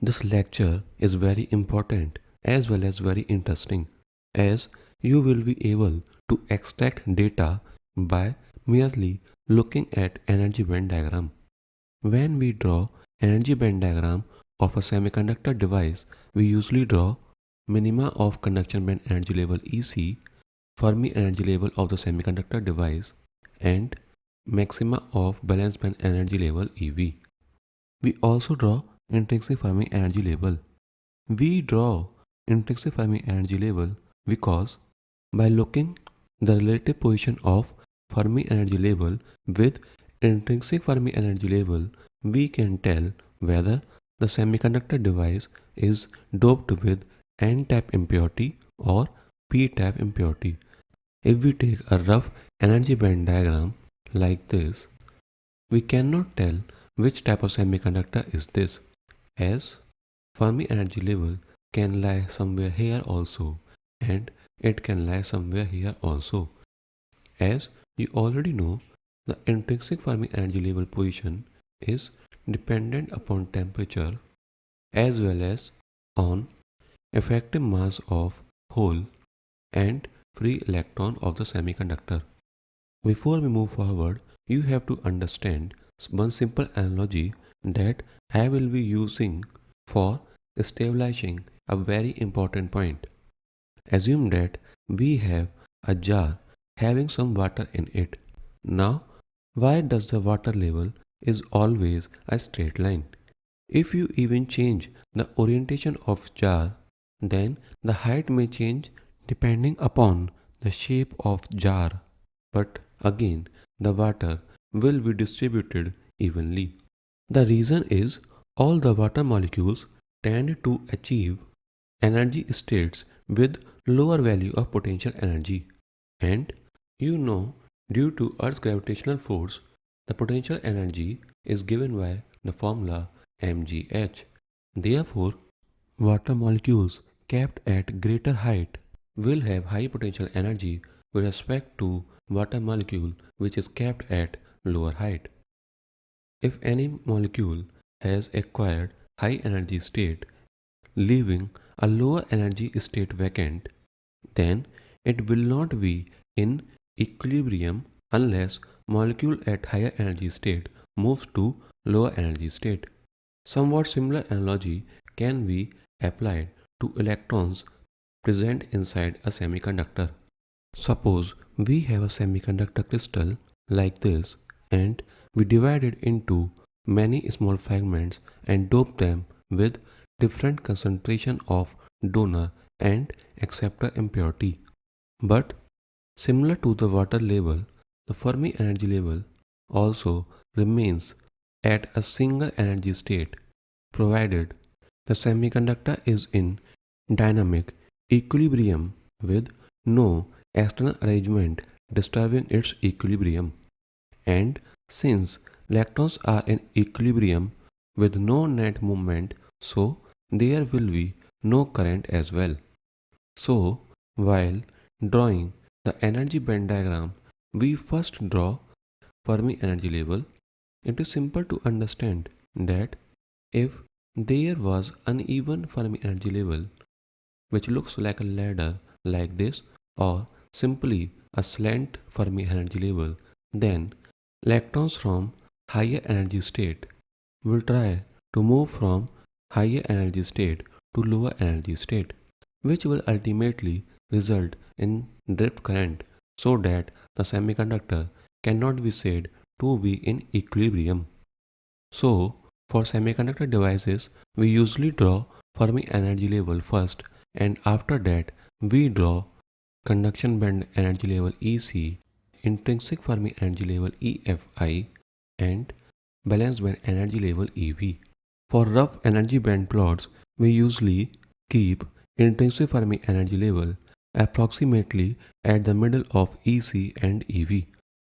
This lecture is very important as well as very interesting, as you will be able to extract data by merely looking at energy band diagram. When we draw energy band diagram of a semiconductor device, we usually draw minima of conduction band energy level EC, Fermi energy level of the semiconductor device, and maxima of valence band energy level EV. We also draw intrinsic Fermi energy level. We draw intrinsic Fermi energy level because by looking the relative position of Fermi energy level with intrinsic Fermi energy level, we can tell whether the semiconductor device is doped with N-type impurity or P-type impurity. If we take a rough energy band diagram like this, we cannot tell which type of semiconductor is this, as Fermi energy level can lie somewhere here also, and it can lie somewhere here also. As you already know, the intrinsic Fermi energy level position is dependent upon temperature as well as on effective mass of hole and free electron of the semiconductor. Before we move forward, you have to understand one simple analogy that I will be using for stabilizing a very important point. Assume that we have a jar having some water in it. Now, why does the water level is always a straight line? If you even change the orientation of jar, then the height may change depending upon the shape of jar. But again, the water will be distributed evenly. The reason is all the water molecules tend to achieve energy states with lower value of potential energy. And due to Earth's gravitational force, the potential energy is given by the formula mgh. Therefore, water molecules kept at greater height will have high potential energy with respect to water molecule which is kept at lower height. If any molecule has acquired high energy state leaving a lower energy state vacant, then it will not be in equilibrium unless molecule at higher energy state moves to lower energy state. Somewhat similar analogy can be applied to electrons present inside a semiconductor. Suppose we have a semiconductor crystal like this and we divide it into many small fragments and dope them with different concentration of donor and acceptor impurity. But similar to the water level, the Fermi energy level also remains at a single energy state provided the semiconductor is in dynamic equilibrium with no external arrangement disturbing its equilibrium. And since electrons are in equilibrium with no net movement, so there will be no current as well. So, while drawing the energy band diagram, we first draw Fermi energy level. It is simple to understand that if there was uneven Fermi energy level, which looks like a ladder like this, or simply a slant Fermi energy level, then electrons from higher energy state will try to move from higher energy state to lower energy state, which will ultimately result in drift current so that the semiconductor cannot be said to be in equilibrium. So, for semiconductor devices, we usually draw Fermi energy level first, and after that, we draw conduction band energy level EC, intrinsic Fermi energy level EFI, and valence band energy level EV. For rough energy band plots, we usually keep intrinsic Fermi energy level approximately at the middle of EC and EV.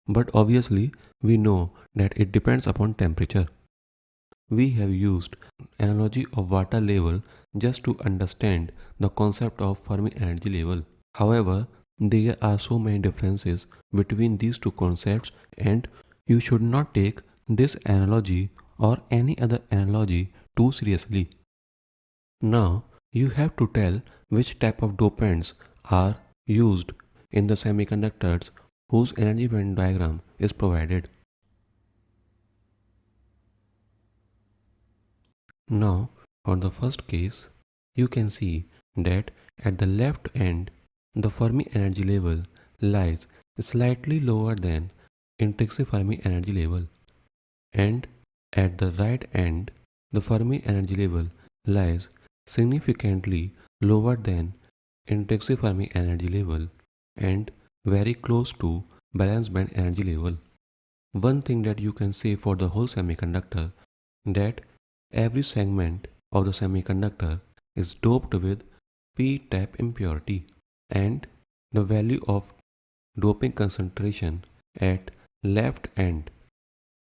But obviously, we know that it depends upon temperature. We have used analogy of water level just to understand the concept of Fermi energy level. However, there are so many differences between these two concepts and you should not take this analogy or any other analogy too seriously. Now you have to tell which type of dopants are used in the semiconductors whose energy band diagram is provided. Now for the first case, you can see that at the left end the Fermi energy level lies slightly lower than intrinsic Fermi energy level, and at the right end the Fermi energy level lies significantly lower than intrinsic Fermi energy level and very close to valence band energy level. One thing that you can say for the whole semiconductor, that every segment of the semiconductor is doped with p-type impurity, and the value of doping concentration at left end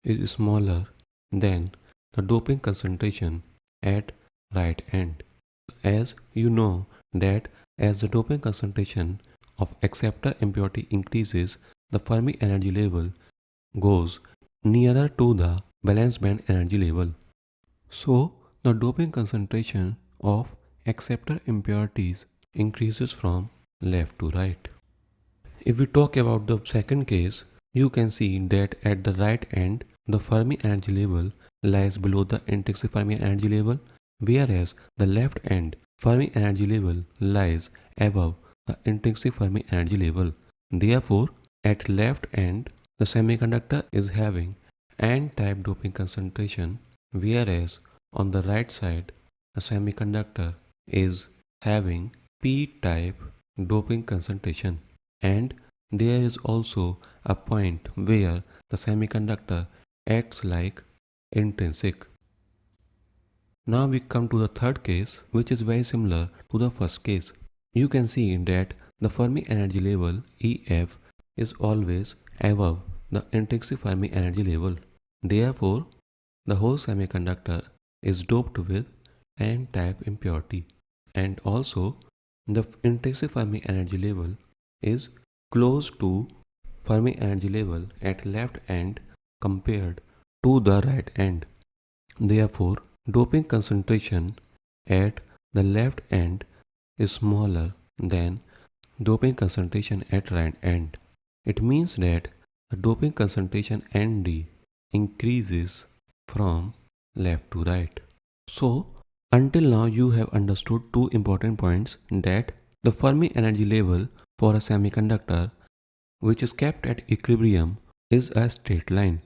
is smaller than the doping concentration at right end. As you know that as the doping concentration of acceptor impurity increases, the Fermi energy level goes nearer to the valence band energy level. So the doping concentration of acceptor impurities increases from left to right. If we talk about the second case, you can see that at the right end, the Fermi energy level lies below the intrinsic Fermi energy level, whereas the left end Fermi energy level lies above the intrinsic Fermi energy level. Therefore, at left end, the semiconductor is having N-type doping concentration, whereas on the right side, the semiconductor is having P-type doping concentration. And there is also a point where the semiconductor acts like intrinsic. Now we come to the third case, which is very similar to the first case. You can see that the Fermi energy level EF is always above the intrinsic Fermi energy level. Therefore, the whole semiconductor is doped with N-type impurity, and also the intrinsic Fermi energy level is close to Fermi energy level at left end compared to the right end. Therefore, doping concentration at the left end is smaller than doping concentration at right end. It means that the doping concentration ND increases from left to right. So, until now you have understood two important points, that the Fermi energy level for a semiconductor which is kept at equilibrium is a straight line.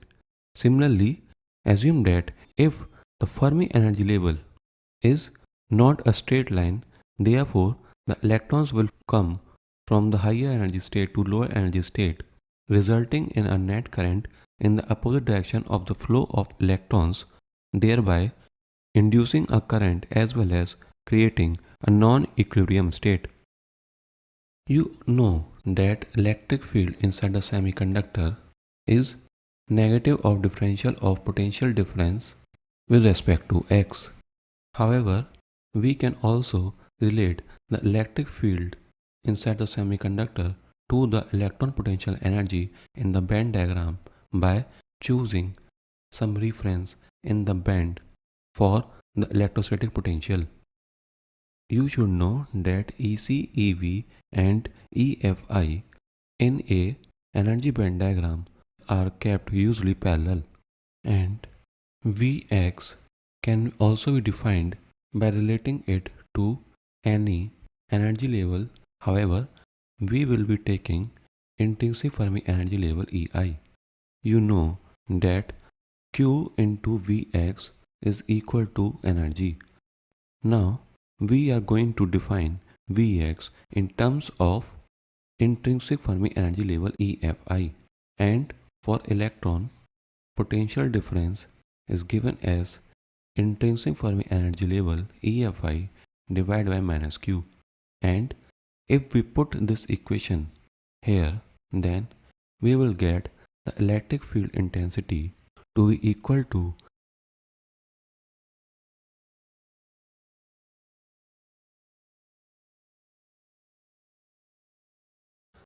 Similarly, assume that if the Fermi energy level is not a straight line, therefore the electrons will come from the higher energy state to lower energy state, resulting in a net current in the opposite direction of the flow of electrons, thereby inducing a current as well as creating a non-equilibrium state. You know that electric field inside the semiconductor is negative of differential of potential difference with respect to x. However, we can also relate the electric field inside the semiconductor to the electron potential energy in the band diagram by choosing some reference in the band for the electrostatic potential. You should know that EC, EV and EFI in a energy band diagram are kept usually parallel, and Vx can also be defined by relating it to any energy level. However, we will be taking intrinsic Fermi energy level EI. You know that Q into Vx is equal to energy. Now, we are going to define Vx in terms of intrinsic Fermi energy level EFI, and for electron, potential difference is given as intrinsic Fermi energy level EFI divided by minus Q. And if we put this equation here, then we will get the electric field intensity to be equal to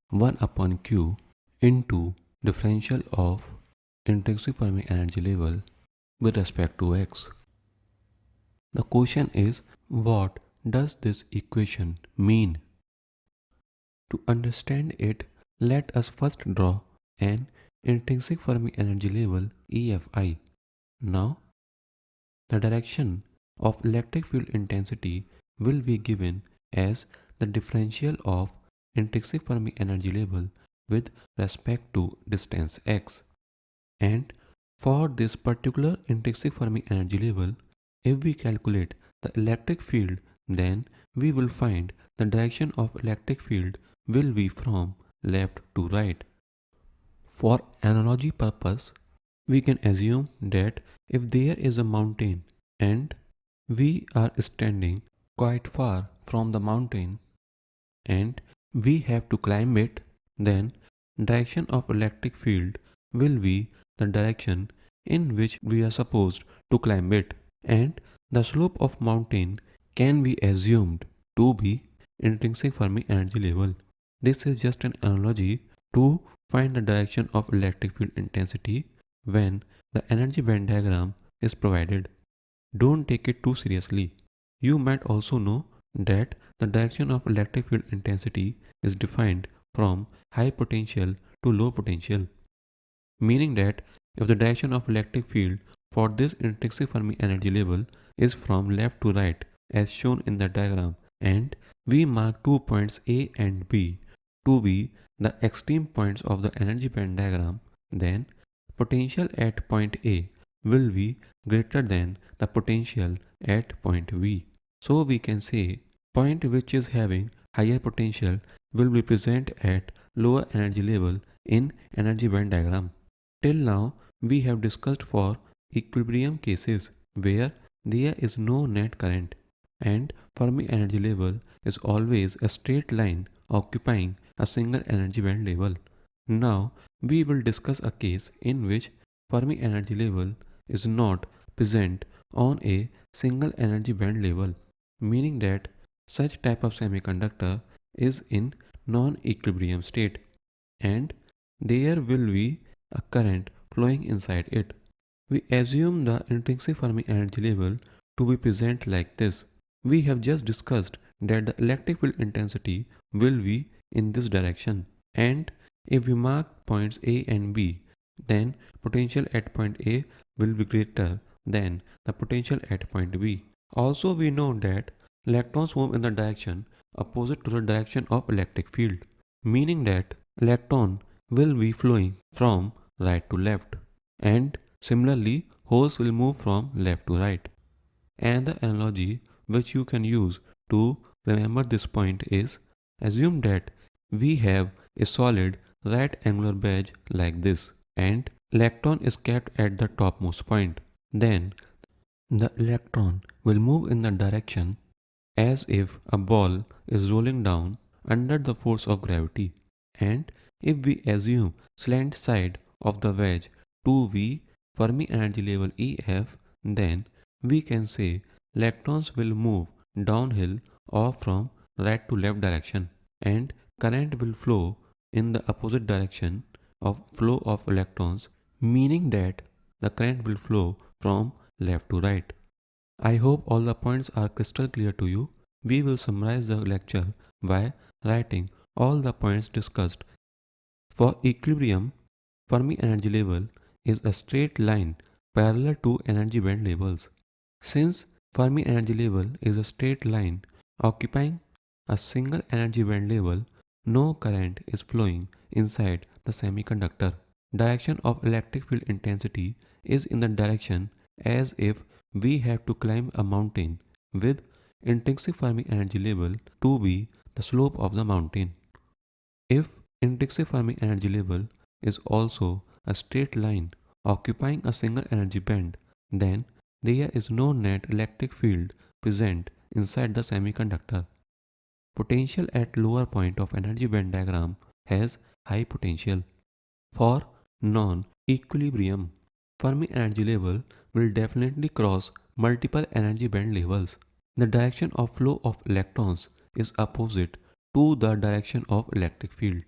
1 upon Q into differential of intrinsic Fermi energy level with respect to x. The question is, what does this equation mean? To understand it, let us first draw an intrinsic Fermi energy level EFI. Now, the direction of electric field intensity will be given as the differential of intrinsic Fermi energy level with respect to distance x. And for this particular intrinsic Fermi energy level, if we calculate the electric field, then we will find the direction of electric field will be from left to right. For analogy purpose, we can assume that if there is a mountain and we are standing quite far from the mountain and we have to climb it, then direction of electric field will be the direction in which we are supposed to climb it, and the slope of mountain can be assumed to be intrinsic Fermi energy level. This is just an analogy to find the direction of electric field intensity when the energy band diagram is provided. Don't take it too seriously. You might also know that the direction of electric field intensity is defined from high potential to low potential, meaning that if the direction of electric field for this intrinsic Fermi energy level is from left to right as shown in the diagram, and we mark 2 points A and B to be the extreme points of the energy band diagram, then potential at point A will be greater than the potential at point B. So we can say point which is having higher potential will be present at lower energy level in energy band diagram. Till now, we have discussed for equilibrium cases where there is no net current and Fermi energy level is always a straight line occupying a single energy band level. Now, we will discuss a case in which Fermi energy level is not present on a single energy band level, meaning that such type of semiconductor is in non-equilibrium state and there will be a current flowing inside it. We assume the intrinsic Fermi energy level to be present like this. We have just discussed that the electric field intensity will be in this direction, and if we mark points A and B, then potential at point A will be greater than the potential at point B. Also, we know that electrons move in the direction opposite to the direction of electric field, meaning that electron will be flowing from right to left, and similarly holes will move from left to right. And the analogy which you can use to remember this point is, assume that we have a solid right angular badge like this and electron is kept at the topmost point. Then the electron will move in the direction as if a ball is rolling down under the force of gravity. And if we assume slant side of the wedge to be Fermi energy level EF, then we can say electrons will move downhill or from right to left direction, and current will flow in the opposite direction of flow of electrons, meaning that the current will flow from left to right. I hope all the points are crystal clear to you. We will summarize the lecture by writing all the points discussed. For equilibrium, Fermi energy level is a straight line parallel to energy band levels. Since Fermi energy level is a straight line occupying a single energy band level, no current is flowing inside the semiconductor. Direction of electric field intensity is in the direction as if we have to climb a mountain with intrinsic Fermi energy level to be the slope of the mountain. If intrinsic Fermi energy level is also a straight line occupying a single energy band, then there is no net electric field present inside the semiconductor. Potential at lower point of energy band diagram has high potential. For non-equilibrium, Fermi energy level will definitely cross multiple energy band levels. The direction of flow of electrons is opposite to the direction of electric field.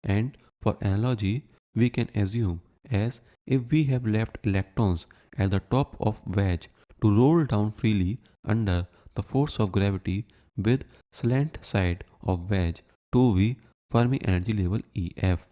And for analogy, we can assume as if we have left electrons at the top of wedge to roll down freely under the force of gravity with slant side of wedge 2v Fermi energy level EF.